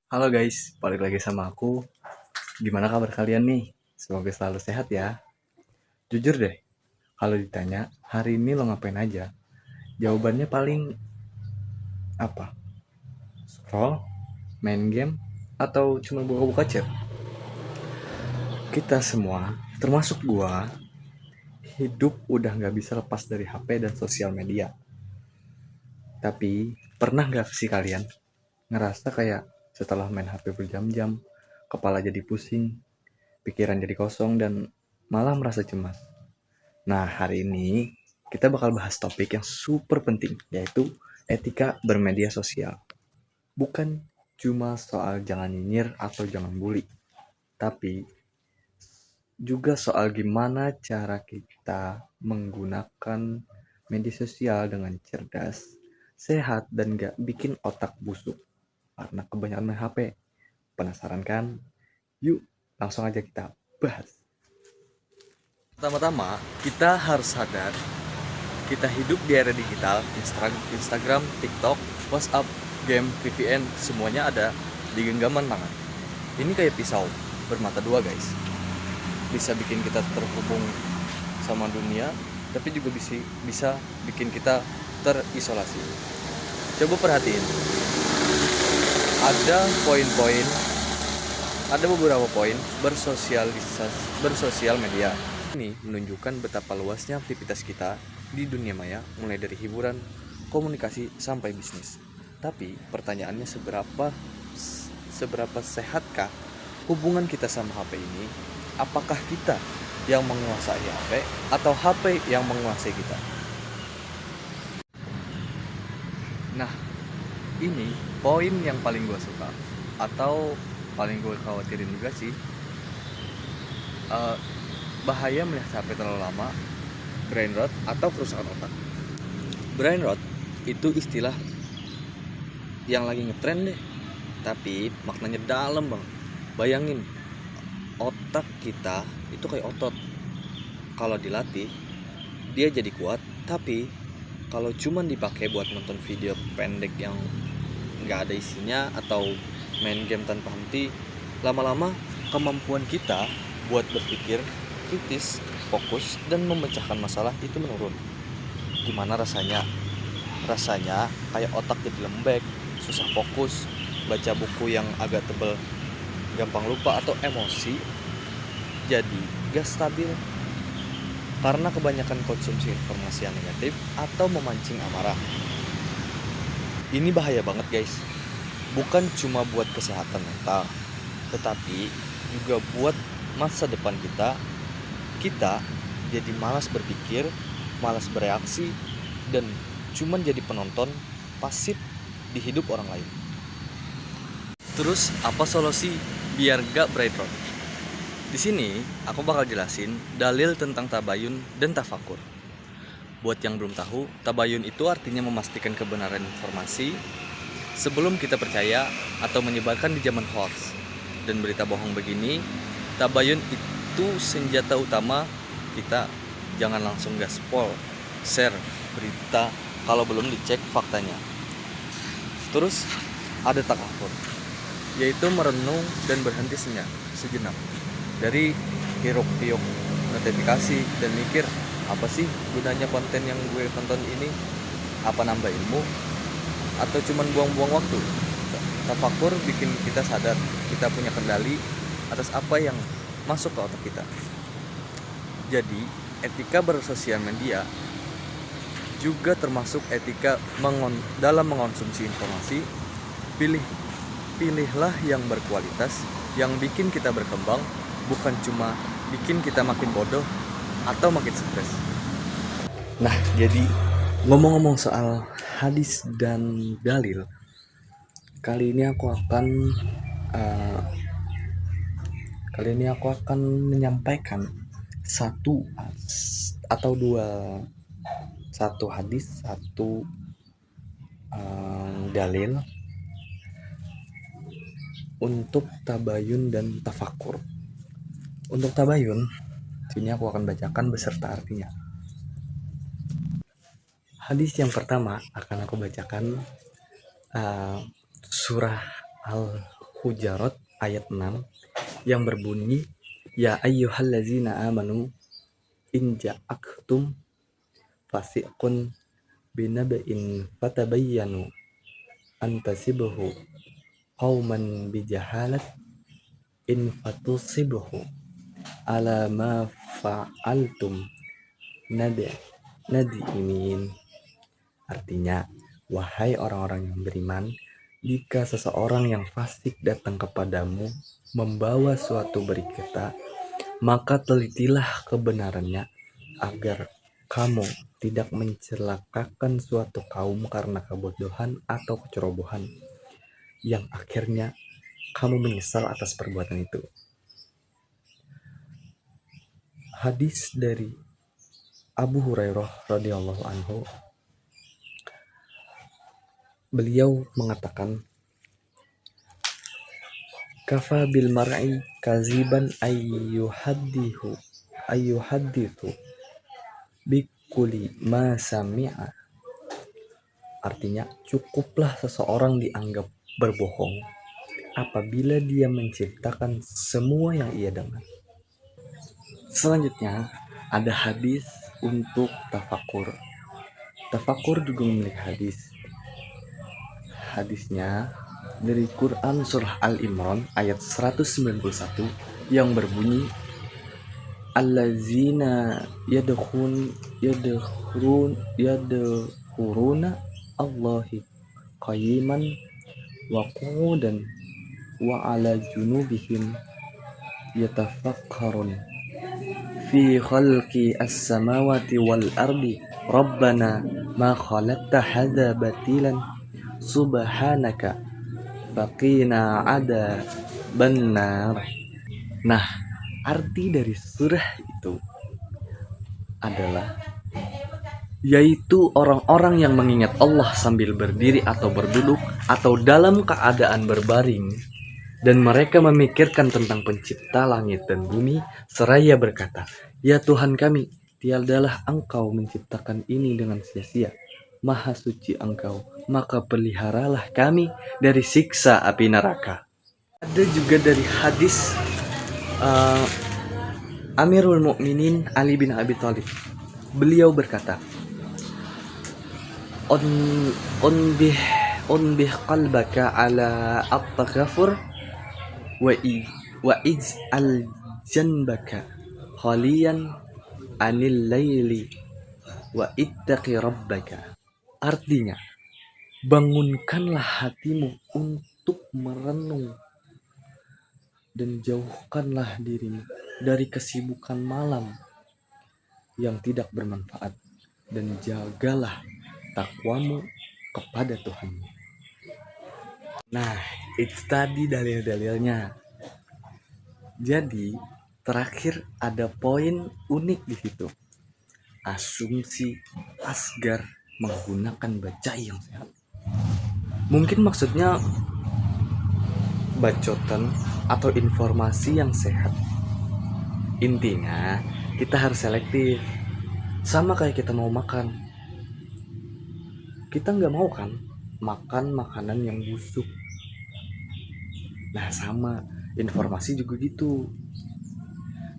Halo guys, balik lagi sama aku. Gimana kabar kalian nih? Semoga selalu sehat ya. Jujur deh, kalau ditanya hari ini lo ngapain aja, jawabannya paling apa? Scroll, main game, atau cuma buka-buka chat? Kita semua, termasuk gua, hidup udah nggak bisa lepas dari HP dan sosial media. Tapi pernah nggak sih kalian ngerasa kayak setelah main HP berjam-jam, kepala jadi pusing, pikiran jadi kosong, dan malah merasa cemas? Nah, hari ini kita bakal bahas topik yang super penting, yaitu etika bermedia sosial. Bukan cuma soal jangan nyinyir atau jangan bully, tapi juga soal gimana cara kita menggunakan media sosial dengan cerdas, sehat, dan gak bikin otak busuk karena kebanyakan main HP. Penasaran kan? Yuk, langsung aja kita bahas. Pertama-tama, kita harus sadar kita hidup di era digital. Instagram, TikTok, WhatsApp, game, VPN, semuanya ada di genggaman tangan. Ini kayak pisau bermata dua guys. Bisa bikin kita terhubung sama dunia, tapi juga bisa bikin kita terisolasi. Coba perhatiin, ada poin-poin, ada beberapa poin bersosial media. Ini menunjukkan betapa luasnya aktivitas kita di dunia maya, mulai dari hiburan, komunikasi, sampai bisnis. Tapi pertanyaannya, seberapa sehatkah hubungan kita sama HP ini? Apakah kita yang menguasai HP atau HP yang menguasai kita? Nah, ini poin yang paling gue suka atau paling gue khawatirin juga sih. Eh, Bahaya melihat HP terlalu lama, brain rot atau kerusakan otak. Brain rot itu istilah yang lagi ngetren deh, tapi maknanya dalam bang. Bayangin, otak kita itu kayak otot. Kalau dilatih, dia jadi kuat. Tapi kalau cuman dipakai buat nonton video pendek yang nggak ada isinya atau main game tanpa henti, lama-lama kemampuan kita buat berpikir kritis, fokus, dan memecahkan masalah itu menurun. Gimana rasanya? Rasanya kayak otak jadi lembek, susah fokus, baca buku yang agak tebel, gampang lupa, atau emosi jadi gak stabil karena kebanyakan konsumsi informasi yang negatif atau memancing amarah. Ini bahaya banget guys. Bukan cuma buat kesehatan mental, tetapi juga buat masa depan kita. Kita jadi malas berpikir, malas bereaksi, dan cuman jadi penonton pasif di hidup orang lain. Terus apa solusi biar gak brain rot? Di sini aku bakal jelasin dalil tentang tabayun dan tafakur. Buat yang belum tahu, tabayun itu artinya memastikan kebenaran informasi sebelum kita percaya atau menyebarkan di zaman hoax dan berita bohong begini. Tabayun itu senjata utama kita. Jangan langsung gaspol, share berita kalau belum dicek faktanya. Terus ada takafur, yaitu merenung dan berhenti sejenak dari hiruk-pikuk notifikasi dan mikir, apa sih gunanya konten yang gue tonton ini? Apa nambah ilmu atau cuman buang-buang waktu? Tafakur bikin kita sadar kita punya kendali atas apa yang masuk ke otak kita. Jadi etika bersosial media juga termasuk etika dalam mengonsumsi informasi. Pilihlah yang berkualitas, yang bikin kita berkembang, bukan cuma bikin kita makin bodoh atau makin stres. Nah, jadi ngomong-ngomong soal hadis dan dalil, kali ini aku akan uh, menyampaikan satu atau dua, satu hadis, satu dalil untuk tabayun dan tafakur. Untuk tabayun, sini aku akan bacakan beserta artinya. Hadis yang pertama akan aku bacakan surah Hujarat ayat 6 yang berbunyi, Ya ayyuhallazina amanu in ja'akum fasiqun binaba'in fatabayyanu an tasibuhu qauman bijahalat in fatusibuhu ala ma fa'altum nadimin. Artinya, wahai orang-orang yang beriman, jika seseorang yang fasik datang kepadamu membawa suatu berita, maka telitilah kebenarannya agar kamu tidak mencelakakan suatu kaum karena kebodohan atau kecerobohan yang akhirnya kamu menyesal atas perbuatan itu. Hadis dari Abu Hurairah radhiyallahu anhu, beliau mengatakan, Kafa bil mar'i kaziban ayyuhadithu bikuli ma sami'a. Artinya, cukuplah seseorang dianggap berbohong apabila dia menciptakan semua yang ia dengar. Selanjutnya, ada hadis untuk tafakur. Tafakur juga memiliki hadis. Hadisnya dari Quran Surah Al-Imran ayat 191 yang berbunyi, Allazina yadkhuruna Allahi qayiman wa qu'udan wa ala junubihim yatafakkarun fi khalqi as-samawati wal ardi rabbana ma khalaqta hadza batilan subhanaka faqina adzabannar. Nah, arti dari surah itu adalah yaitu orang-orang yang mengingat Allah sambil berdiri atau berduduk atau dalam keadaan berbaring, dan mereka memikirkan tentang pencipta langit dan bumi seraya berkata, Ya Tuhan kami, tiadalah Engkau menciptakan ini dengan sia-sia. Maha suci Engkau, maka peliharalah kami dari siksa api neraka. Ada juga dari hadis Amirul Mukminin Ali bin Abi Thalib. Beliau berkata, Unbih qalbaka ala at-takafur wa ij'al janbaka khaliyan anil laili wa ittaqi rabbaka. Artinya, bangunkanlah hatimu untuk merenung dan jauhkanlah dirimu dari kesibukan malam yang tidak bermanfaat, dan jagalah takwamu kepada Tuhanmu. Nah, itu tadi dalil-dalilnya. Jadi, terakhir ada poin unik di situ. Asumsi Asgar menggunakan bacai yang sehat. Mungkin maksudnya bacotan atau informasi yang sehat. Intinya, kita harus selektif. Sama kayak kita mau makan. Kita nggak mau kan makan makanan yang busuk. Nah, sama informasi juga gitu.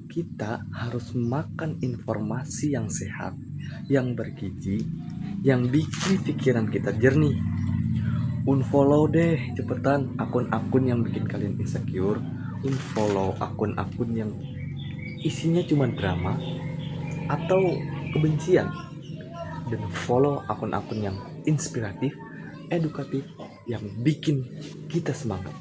Kita harus makan informasi yang sehat, yang bergizi, yang bikin pikiran kita jernih. Unfollow deh cepetan akun-akun yang bikin kalian insecure. Unfollow akun-akun yang isinya cuma drama atau kebencian, dan follow akun-akun yang inspiratif, edukatif, yang bikin kita semangat.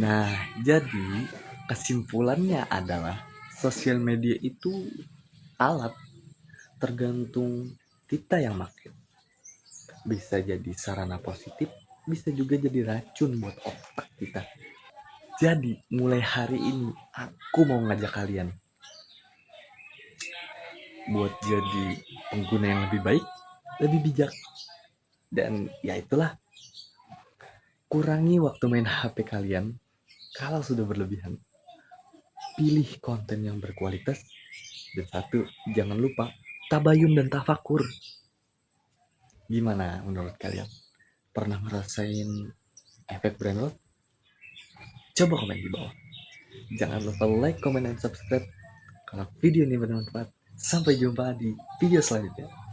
Nah, jadi kesimpulannya adalah sosial media itu alat, tergantung kita yang makin. Bisa jadi sarana positif, bisa juga jadi racun buat otak kita. Jadi mulai hari ini aku mau ngajak kalian buat jadi pengguna yang lebih baik, lebih bijak. Dan ya itulah, kurangi waktu main HP kalian kalau sudah berlebihan. Pilih konten yang berkualitas. Dan satu, jangan lupa tabayun dan tafakur. Gimana menurut kalian? Pernah ngerasain efek brain rot? Coba komen di bawah. Jangan lupa like, comment, dan subscribe kalau video ini bermanfaat. Sampai jumpa di video selanjutnya.